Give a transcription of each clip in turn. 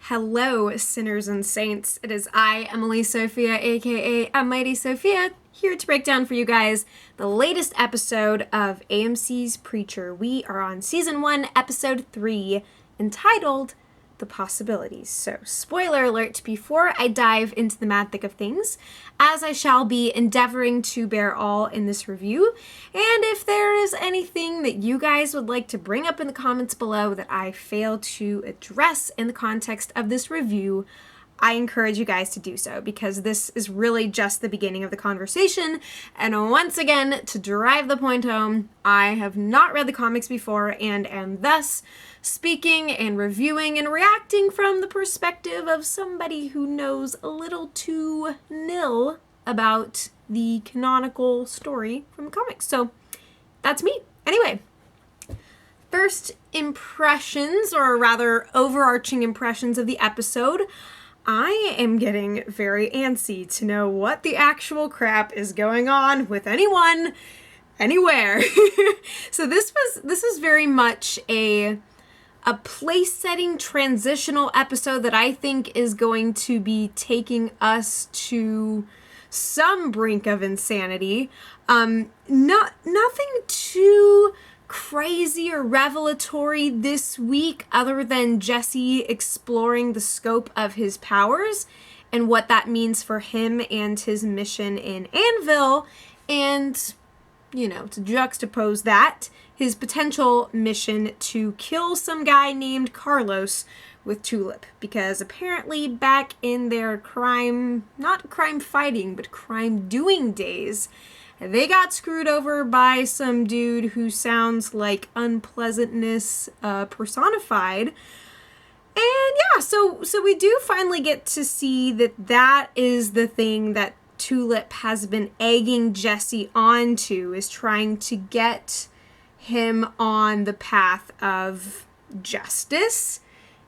Hello, sinners and saints. It is I, Emily Sophia, aka Mighty Sophia, here to break down for you guys the latest episode of AMC's Preacher. We are on Season 1, Episode 3, entitled The Possibilities. So, spoiler alert before I dive into the mad thick of things, as I shall be endeavoring to bear all in this review. And if there is anything that you guys would like to bring up in the comments below that I fail to address in the context of this review, I encourage you guys to do so, because this is really just the beginning of the conversation. And once again, to drive the point home, I have not read the comics before and am thus speaking and reviewing and reacting from the perspective of somebody who knows a little too nil about the canonical story from the comics. So that's me. Anyway, first impressions, or rather overarching impressions of the episode. I am getting very antsy to know what the actual crap is going on with anyone, anywhere. So this was very much a place-setting transitional episode that I think is going to be taking us to some brink of insanity. Nothing too crazy or revelatory this week other than Jesse exploring the scope of his powers and what that means for him and his mission in Anvil, and, you know, to juxtapose that, his potential mission to kill some guy named Carlos with Tulip, because apparently back in their not crime fighting, but crime doing days, they got screwed over by some dude who sounds like unpleasantness personified. And yeah, so we do finally get to see that is the thing that Tulip has been egging Jesse onto, is trying to get him on the path of justice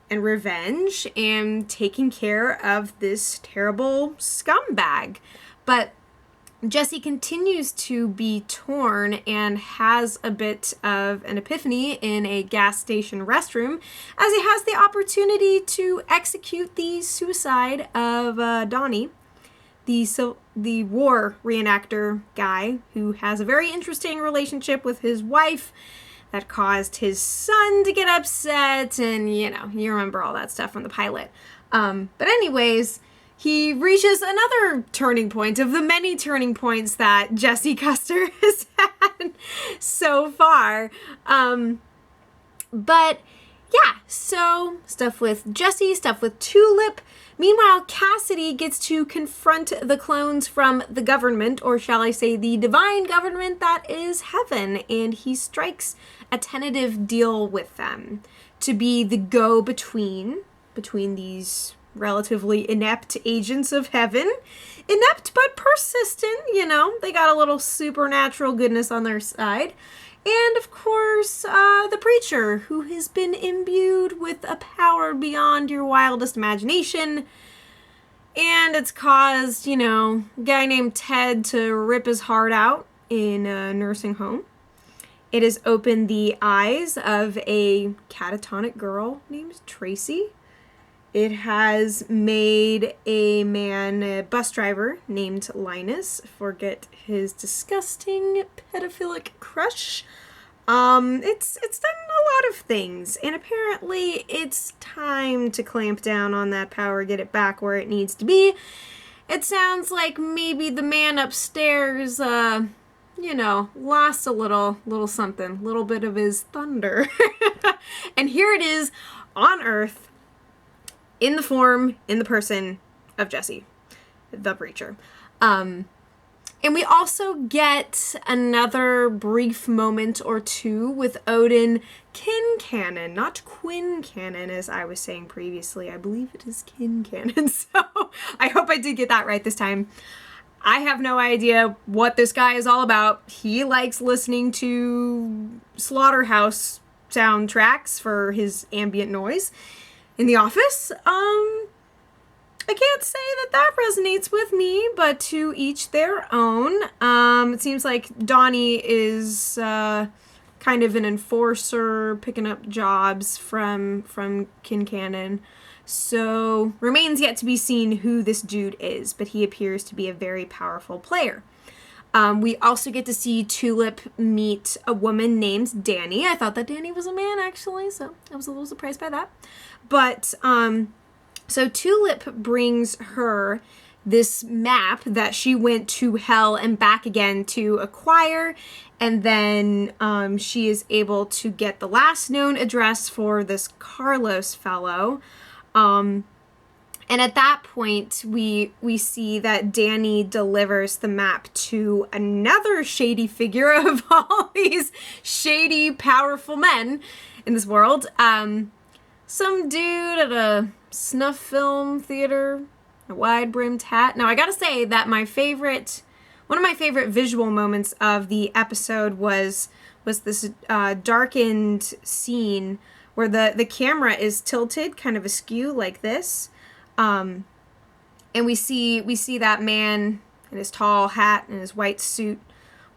and revenge and taking care of this terrible scumbag. But Jesse continues to be torn and has a bit of an epiphany in a gas station restroom as he has the opportunity to execute the suicide of Donnie, the war reenactor guy who has a very interesting relationship with his wife that caused his son to get upset, and you remember all that stuff from the pilot. But anyways, he reaches another turning point of the many turning points that Jesse Custer has had so far. But yeah, so stuff with Jesse, stuff with Tulip. Meanwhile, Cassidy gets to confront the clones from the government, or shall I say the divine government that is heaven, and he strikes a tentative deal with them to be the go-between these relatively inept agents of heaven. Inept but persistent, they got a little supernatural goodness on their side. And of course, the preacher, who has been imbued with a power beyond your wildest imagination. And it's caused, a guy named Ted to rip his heart out in a nursing home. It has opened the eyes of a catatonic girl named Tracy. It has made a bus driver named Linus, forget his disgusting pedophilic crush. It's done a lot of things, and apparently it's time to clamp down on that power, get it back where it needs to be. It sounds like maybe the man upstairs, lost a little something, little bit of his thunder. And here it is on Earth, in the person of Jesse, the preacher. And we also get another brief moment or two with Odin Kincannon, not Quincannon, as I was saying previously. I believe it is Kincannon, so I hope I did get that right this time. I have no idea what this guy is all about. He likes listening to slaughterhouse soundtracks for his ambient noise in the office. I can't say that resonates with me, but to each their own. It seems like Donnie is kind of an enforcer, picking up jobs from Kincannon. So remains yet to be seen who this dude is, but he appears to be a very powerful player. We also get to see Tulip meet a woman named Danny. I thought that Danny was a man, actually, so I was a little surprised by that. But, so Tulip brings her this map that she went to hell and back again to acquire, and then she is able to get the last known address for this Carlos fellow. And at that point, we see that Danny delivers the map to another shady figure of all these shady, powerful men in this world. Some dude at a snuff film theater, a wide-brimmed hat. Now, I gotta say that one of my favorite visual moments of the episode was this darkened scene where the camera is tilted kind of askew like this. And we see that man in his tall hat and his white suit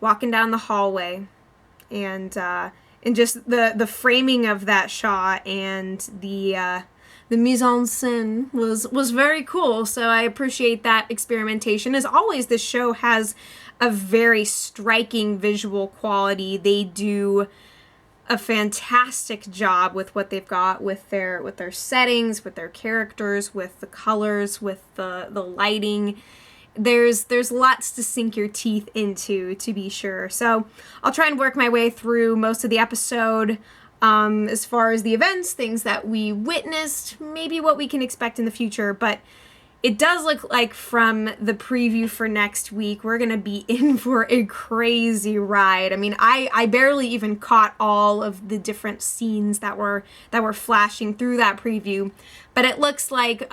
walking down the hallway, and just the framing of that shot and the mise en scène was very cool. So I appreciate that experimentation. As always, this show has a very striking visual quality. They do a fantastic job with what they've got with their settings, with their characters, with the colors, with the lighting. There's lots to sink your teeth into, to be sure. So I'll try and work my way through most of the episode as far as the events, things that we witnessed, maybe what we can expect in the future. But it does look like from the preview for next week, we're going to be in for a crazy ride. I mean, I barely even caught all of the different scenes that were flashing through that preview. But it looks like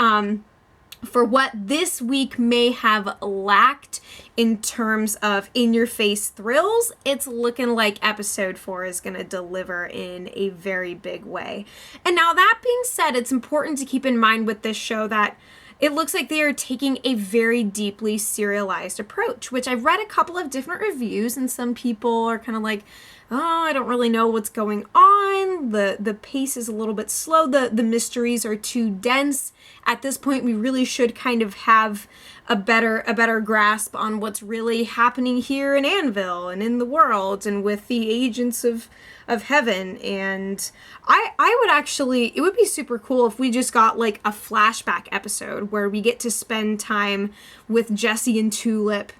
for what this week may have lacked in terms of in-your-face thrills, it's looking like episode 4 is going to deliver in a very big way. And now that being said, it's important to keep in mind with this show that it looks like they are taking a very deeply serialized approach, which I've read a couple of different reviews, and some people are kind of like, oh, I don't really know what's going on. The pace is a little bit slow. The mysteries are too dense. At this point, we really should kind of have a better grasp on what's really happening here in Anvil and in the world and with the agents of heaven. And I would actually, it would be super cool if we just got like a flashback episode where we get to spend time with Jesse and Tulip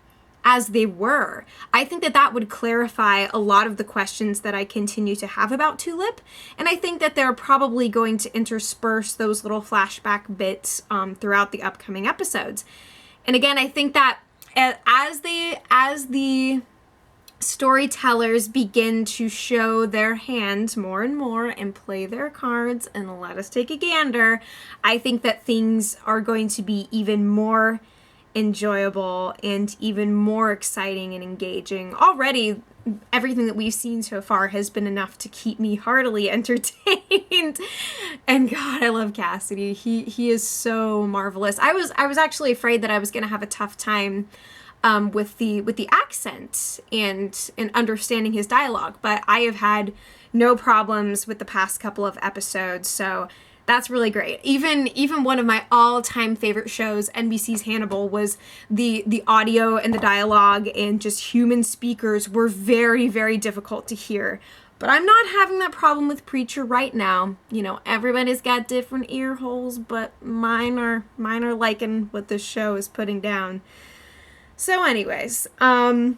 as they were. I think that would clarify a lot of the questions that I continue to have about Tulip, and I think that they're probably going to intersperse those little flashback bits throughout the upcoming episodes. And again, I think that as the storytellers begin to show their hand more and more and play their cards and let us take a gander, I think that things are going to be even more enjoyable and even more exciting and engaging. Already, everything that we've seen so far has been enough to keep me heartily entertained. And God, I love Cassidy. He is so marvelous. I was actually afraid that I was going to have a tough time with the accent and understanding his dialogue, but I have had no problems with the past couple of episodes. So that's really great. Even one of my all-time favorite shows, NBC's Hannibal, was the audio and the dialogue and just human speakers were very, very difficult to hear. But I'm not having that problem with Preacher right now. You know, everybody's got different ear holes, but mine are liking what this show is putting down. So anyways, now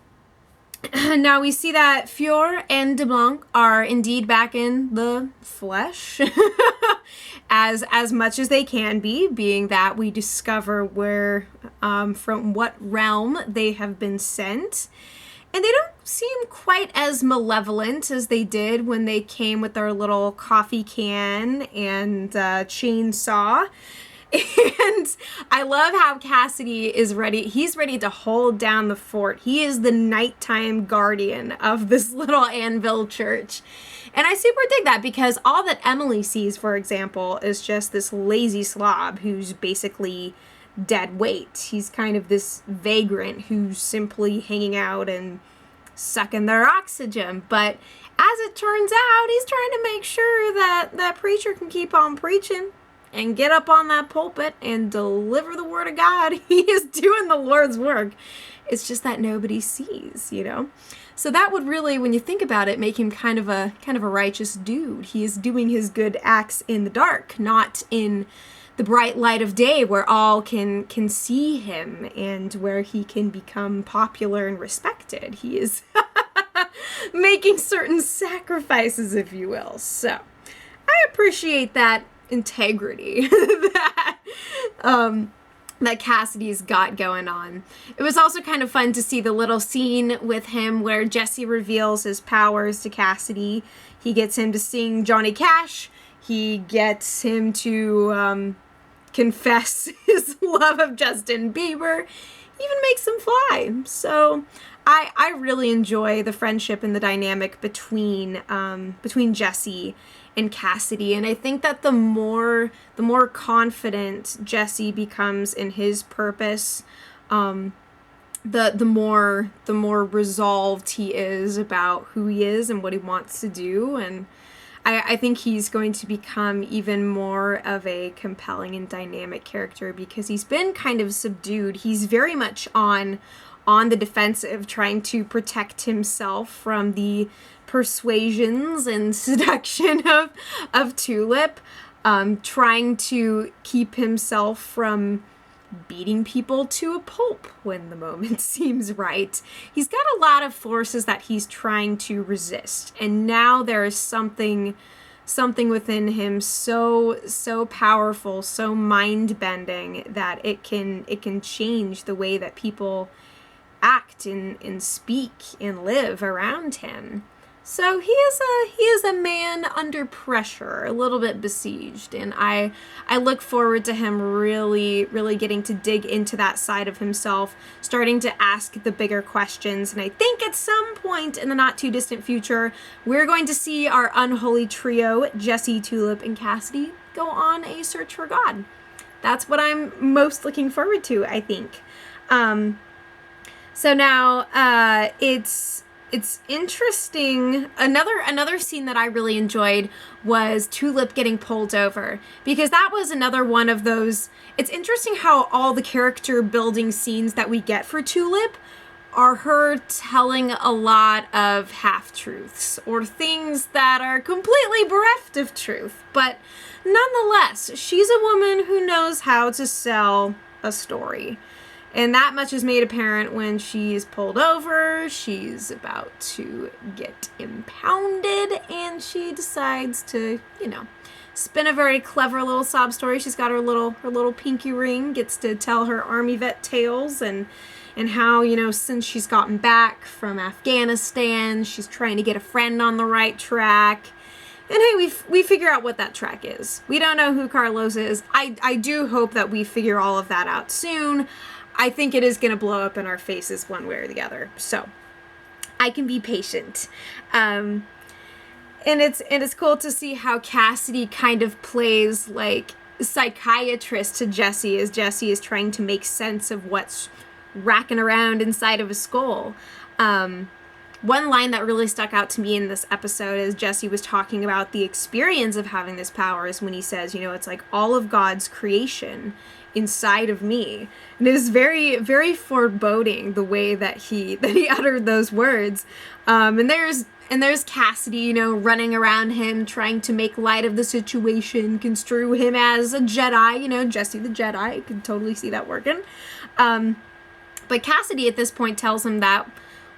we see that Fior and DeBlanc are indeed back in the flesh, as much as they can be, being that we discover where, from what realm they have been sent. And they don't seem quite as malevolent as they did when they came with their little coffee can and chainsaw. And I love how Cassidy is ready. He's ready to hold down the fort. He is the nighttime guardian of this little Anvil church. And I super dig that, because all that Emily sees, for example, is just this lazy slob who's basically dead weight. He's kind of this vagrant who's simply hanging out and sucking their oxygen. But as it turns out, he's trying to make sure that that preacher can keep on preaching and get up on that pulpit and deliver the word of God. He is doing the Lord's work. It's just that nobody sees, you know? So that would really, when you think about it, make him kind of a righteous dude. He is doing his good acts in the dark, not in the bright light of day where all can see him and where he can become popular and respected. He is making certain sacrifices, if you will. So I appreciate that integrity that Cassidy's got going on. It was also kind of fun to see the little scene with him where Jesse reveals his powers to Cassidy. He gets him to sing Johnny Cash. He gets him to confess his love of Justin Bieber. He even makes him fly. So I really enjoy the friendship and the dynamic between Jesse and Cassidy, and I think that the more confident Jesse becomes in his purpose, the more resolved he is about who he is and what he wants to do, and I think he's going to become even more of a compelling and dynamic character because he's been kind of subdued. He's very much on the defensive, trying to protect himself from the persuasions and seduction of Tulip, trying to keep himself from beating people to a pulp when the moment seems right. He's got a lot of forces that he's trying to resist, and now there is something within him so powerful, so mind-bending that it can change the way that people act and speak and live around him. So he is a man under pressure, a little bit besieged, and I look forward to him really getting to dig into that side of himself, starting to ask the bigger questions, and I think at some point in the not too distant future, we're going to see our unholy trio, Jesse, Tulip, and Cassidy, go on a search for God. That's what I'm most looking forward to, I think. So now it's interesting. Another scene that I really enjoyed was Tulip getting pulled over, because that was another one of those. It's interesting how all the character building scenes that we get for Tulip are her telling a lot of half-truths or things that are completely bereft of truth. But nonetheless, she's a woman who knows how to sell a story. And that much is made apparent when she's pulled over, she's about to get impounded, and she decides to, spin a very clever little sob story. She's got her little pinky ring, gets to tell her army vet tales and how, since she's gotten back from Afghanistan, she's trying to get a friend on the right track. And hey, we figure out what that track is. We don't know who Carlos is. I do hope that we figure all of that out soon. I think it is going to blow up in our faces one way or the other. So I can be patient. And it's cool to see how Cassidy kind of plays like psychiatrist to Jesse as Jesse is trying to make sense of what's racking around inside of his skull. One line that really stuck out to me in this episode is Jesse was talking about the experience of having this power is when he says, it's like all of God's creation inside of me. And it was very, very foreboding the way that he uttered those words. And there's Cassidy, running around him, trying to make light of the situation, construe him as a Jedi, Jesse the Jedi. I could totally see that working. But Cassidy at this point tells him that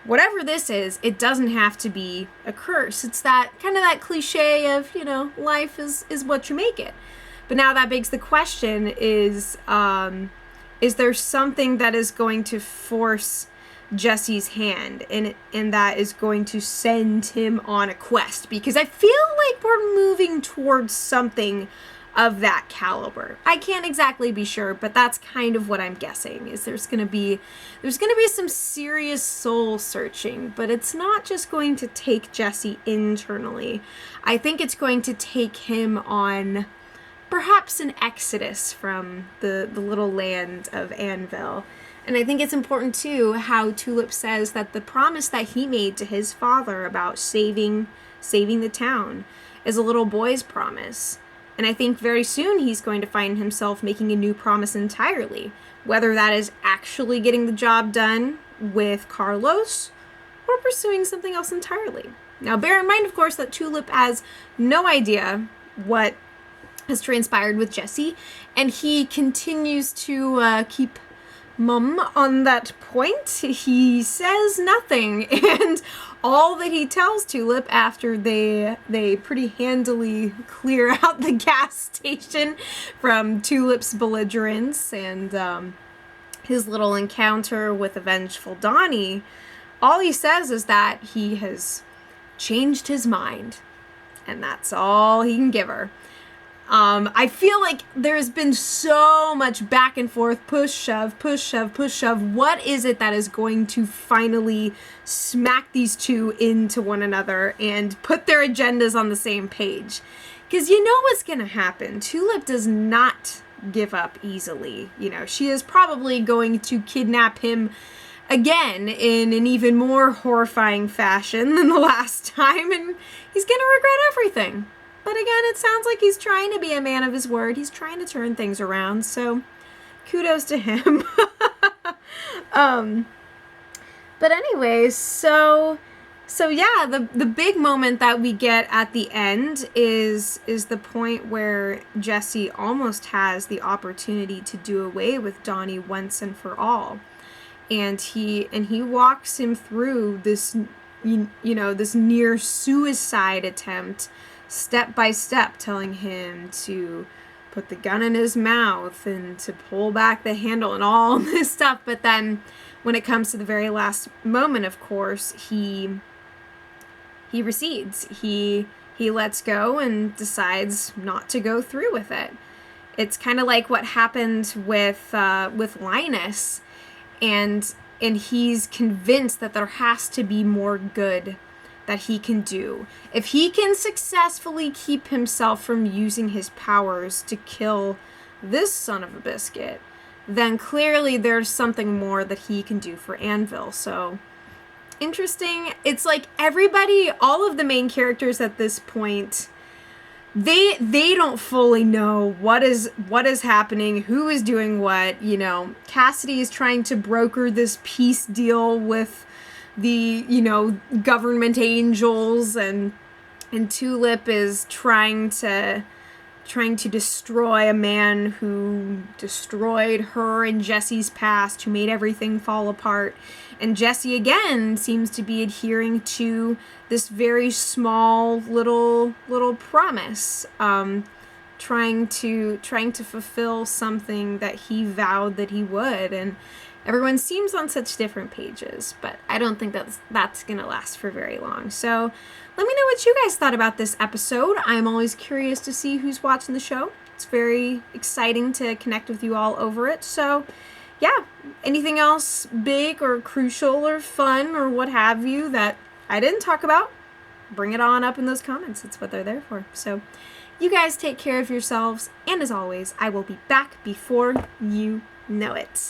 whatever this is, it doesn't have to be a curse. It's that kind of that cliche of, life is what you make it. But now that begs the question is there something that is going to force Jesse's hand and that is going to send him on a quest? Because I feel like we're moving towards something of that caliber. I can't exactly be sure, but that's kind of what I'm guessing, is there's gonna be some serious soul searching, but it's not just going to take Jesse internally. I think it's going to take him on perhaps an exodus from the little land of Anvil. And I think it's important too how Tulip says that the promise that he made to his father about saving saving the town is a little boy's promise. And I think very soon he's going to find himself making a new promise entirely, whether that is actually getting the job done with Carlos or pursuing something else entirely. Now, bear in mind, of course, that Tulip has no idea what has transpired with Jesse, and he continues to keep mum on that point. He says nothing, and all that he tells Tulip after they pretty handily clear out the gas station from Tulip's belligerence and his little encounter with the vengeful Donnie, all he says is that he has changed his mind, and that's all he can give her. I feel like there's been so much back and forth, push, shove, push, shove, push, shove. What is it that is going to finally smack these two into one another and put their agendas on the same page? Because you know what's going to happen. Tulip does not give up easily. You know, she is probably going to kidnap him again in an even more horrifying fashion than the last time, and he's going to regret everything. But again, it sounds like he's trying to be a man of his word. He's trying to turn things around, so kudos to him. But anyways, so yeah, the big moment that we get at the end is the point where Jesse almost has the opportunity to do away with Donnie once and for all. And he walks him through this, you know, this near suicide attempt, step by step, telling him to put the gun in his mouth and to pull back the handle and all this stuff. But then when it comes to the very last moment, of course, he recedes. He lets go and decides not to go through with it. It's kind of like what happened with Linus, and he's convinced that there has to be more good that he can do. If he can successfully keep himself from using his powers to kill this son of a biscuit, then clearly there's something more that he can do for Anvil. So interesting. It's like everybody, all of the main characters at this point, they don't fully know what is happening, who is doing what. You know, Cassidy is trying to broker this peace deal with the, you know, government angels, and Tulip is trying to destroy a man who destroyed her and Jesse's past, who made everything fall apart. And Jesse again seems to be adhering to this very small little promise, trying to fulfill something that he vowed that he would. And everyone seems on such different pages, but I don't think that's gonna last for very long. So let me know what you guys thought about this episode. I'm always curious to see who's watching the show. It's very exciting to connect with you all over it. So yeah, anything else big or crucial or fun or what have you that I didn't talk about, bring it on up in those comments. It's what they're there for. So you guys take care of yourselves, and as always, I will be back before you know it.